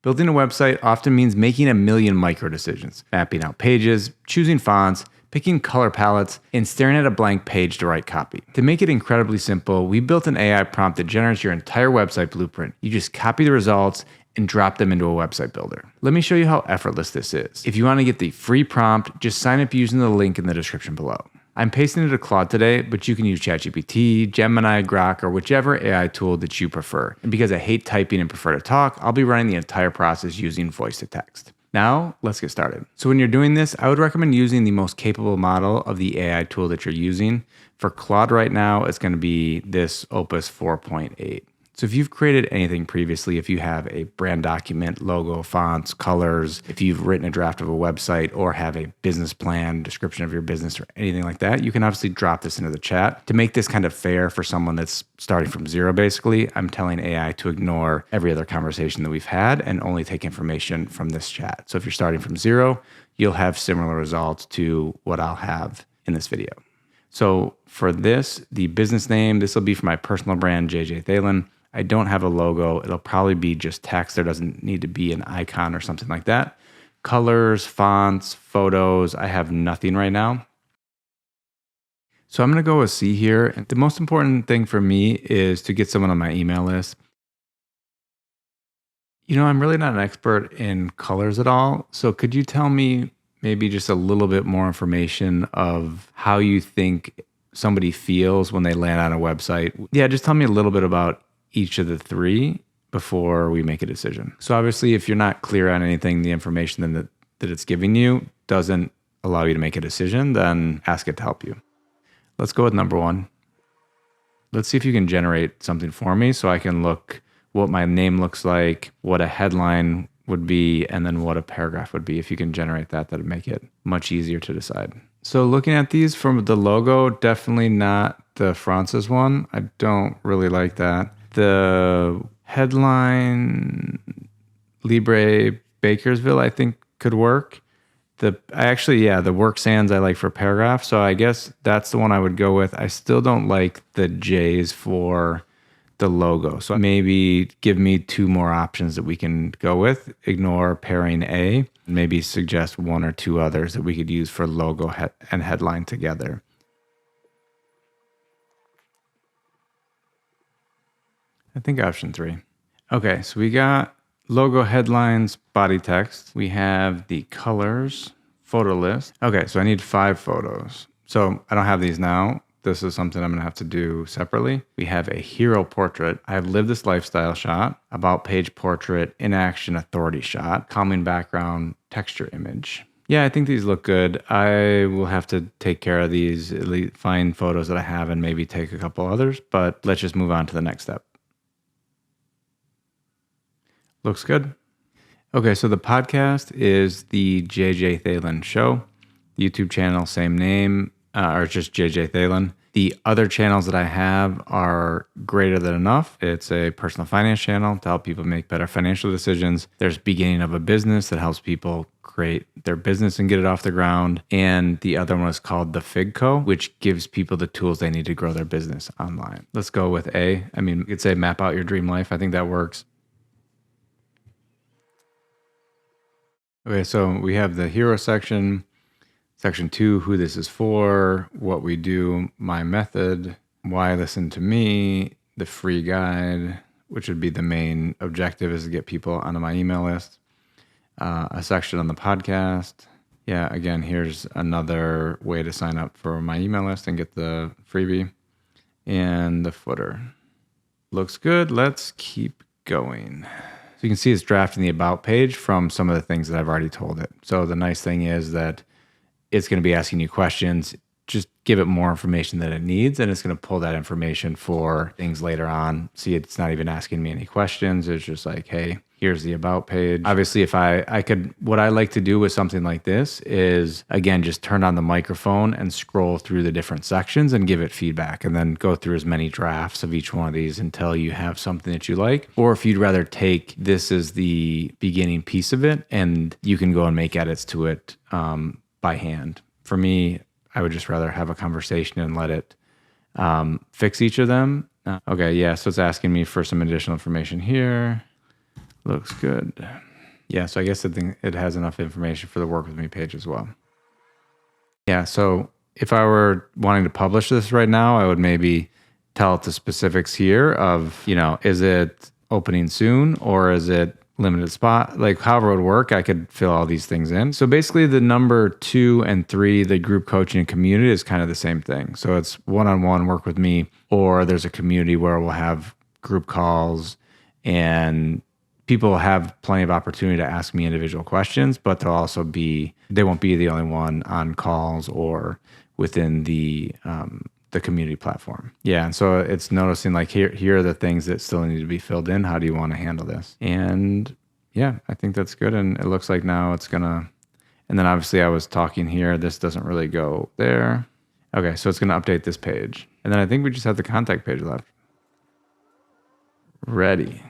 Building a website often means making a million micro decisions, mapping out pages, choosing fonts, picking color palettes, and staring at a blank page to write copy. To make it incredibly simple, we built an AI prompt that generates your entire website blueprint. You just copy the results and drop them into a website builder. Let me show you how effortless this is. If you want to get the free prompt, just sign up using the link in the description below. I'm pasting it to Claude today, but you can use ChatGPT, Gemini, Grok, or whichever AI tool that you prefer. And because I hate typing and prefer to talk, I'll be running the entire process using voice to text. Now, let's get started. So when you're doing this, I would recommend using the most capable model of the AI tool that you're using. For Claude right now, it's going to be this Opus 4.8. So if you've created anything previously, if you have a brand document, logo, fonts, colors, if you've written a draft of a website or have a business plan, description of your business or anything like that, you can obviously drop this into the chat. To make this kind of fair for someone that's starting from zero, basically, I'm telling AI to ignore every other conversation that we've had and only take information from this chat. So if you're starting from zero, you'll have similar results to what I'll have in this video. So for this, the business name, this will be for my personal brand, JJ Thalen. I don't have a logo. It'll probably be just text. There doesn't need to be an icon or something like that. Colors, fonts, photos, I have nothing right now. So I'm going to go with C here. And the most important thing for me is to get someone on my email list. You know, I'm really not an expert in colors at all. So could you tell me maybe just a little bit more information of how you think somebody feels when they land on a website? Yeah, just tell me a little bit about each of the three before we make a decision. So obviously, if you're not clear on anything, the information that it's giving you doesn't allow you to make a decision, then ask it to help you. Let's go with number one. Let's see if you can generate something for me so I can look what my name looks like, what a headline would be, and then what a paragraph would be. If you can generate that, that'd make it much easier to decide. So looking at these from the logo, definitely not the Francis one. I don't really like that. The headline, Libre Bakersville, I think could work. The Work Sans I like for paragraph. So I guess that's the one I would go with. I still don't like the J's for the logo. So maybe give me two more options that we can go with. Ignore pairing A. Maybe suggest one or two others that we could use for logo and headline together. I think option 3. Okay, so we got logo, headlines, body text. We have the colors, photo list. Okay, so I need 5 photos. So I don't have these now. This is something I'm gonna have to do separately. We have a hero portrait. I have lived this lifestyle shot, about page portrait, in action authority shot, calming background, texture image. Yeah, I think these look good. I will have to take care of these, at least find photos that I have and maybe take a couple others, but let's just move on to the next step. Looks good. Okay, so the podcast is the JJ Thalen Show. YouTube channel, same name, or just JJ Thalen. The other channels that I have are Greater Than Enough. It's a personal finance channel to help people make better financial decisions. There's Beginning of a Business that helps people create their business and get it off the ground. And the other one is called The Fig Co., which gives people the tools they need to grow their business online. Let's go with A. I mean, you could say map out your dream life. I think that works. Okay, so we have the hero section, section 2, who this is for, what we do, my method, why listen to me, the free guide, which would be the main objective is to get people onto my email list, a section on the podcast. Yeah, again, here's another way to sign up for my email list and get the freebie, and the footer. Looks good. Let's keep going. So you can see it's drafting the about page from some of the things that I've already told it. So the nice thing is that it's going to be asking you questions. Just give it more information than it needs, and it's going to pull that information for things later on. See, it's not even asking me any questions. It's just like, hey, here's the about page. Obviously, if I could, what I like to do with something like this is, again, just turn on the microphone and scroll through the different sections and give it feedback, and then go through as many drafts of each one of these until you have something that you like. Or if you'd rather take this as the beginning piece of it, and you can go and make edits to it by hand. For me, I would just rather have a conversation and let it fix each of them. Okay, yeah, so it's asking me for some additional information here. Looks good. Yeah, so I guess I think it has enough information for the Work With Me page as well. Yeah, so if I were wanting to publish this right now, I would maybe tell it the specifics here of, is it opening soon or is it limited spot? Like however it would work, I could fill all these things in. So basically the number 2 and 3, the group coaching and community is kind of the same thing. So it's one-on-one work with me, or there's a community where we'll have group calls and people have plenty of opportunity to ask me individual questions, but they won't be the only one on calls or within the community platform. Yeah, and so it's noticing like here are the things that still need to be filled in. How do you want to handle this? And yeah, I think that's good. And it looks like now it's gonna, and then obviously I was talking here, this doesn't really go there. Okay, so it's gonna update this page. And then I think we just have the contact page left. Ready.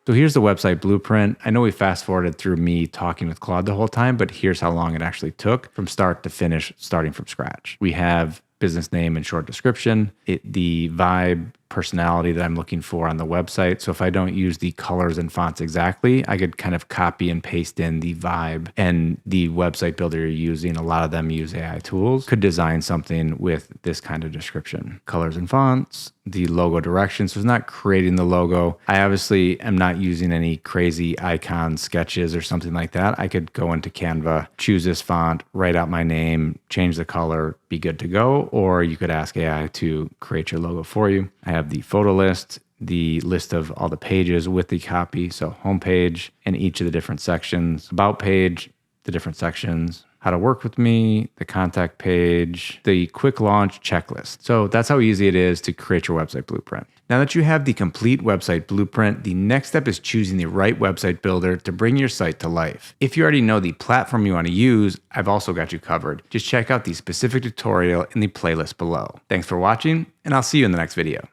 So here's the website blueprint. I know we fast forwarded through me talking with Claude the whole time, but here's how long it actually took from start to finish, starting from scratch. We have business name and short description, the vibe, personality that I'm looking for on the website. So if I don't use the colors and fonts exactly, I could kind of copy and paste in the vibe, and the website builder you're using, a lot of them use AI tools, could design something with this kind of description. Colors and fonts, the logo direction. So it's not creating the logo. I obviously am not using any crazy icon sketches or something like that. I could go into Canva, choose this font, write out my name, change the color, be good to go. Or you could ask AI to create your logo for you. I have the photo list, the list of all the pages with the copy. So homepage and each of the different sections, about page, the different sections, how to work with me, the contact page, the quick launch checklist. So that's how easy it is to create your website blueprint. Now that you have the complete website blueprint, the next step is choosing the right website builder to bring your site to life. If you already know the platform you want to use, I've also got you covered. Just check out the specific tutorial in the playlist below. Thanks for watching, and I'll see you in the next video.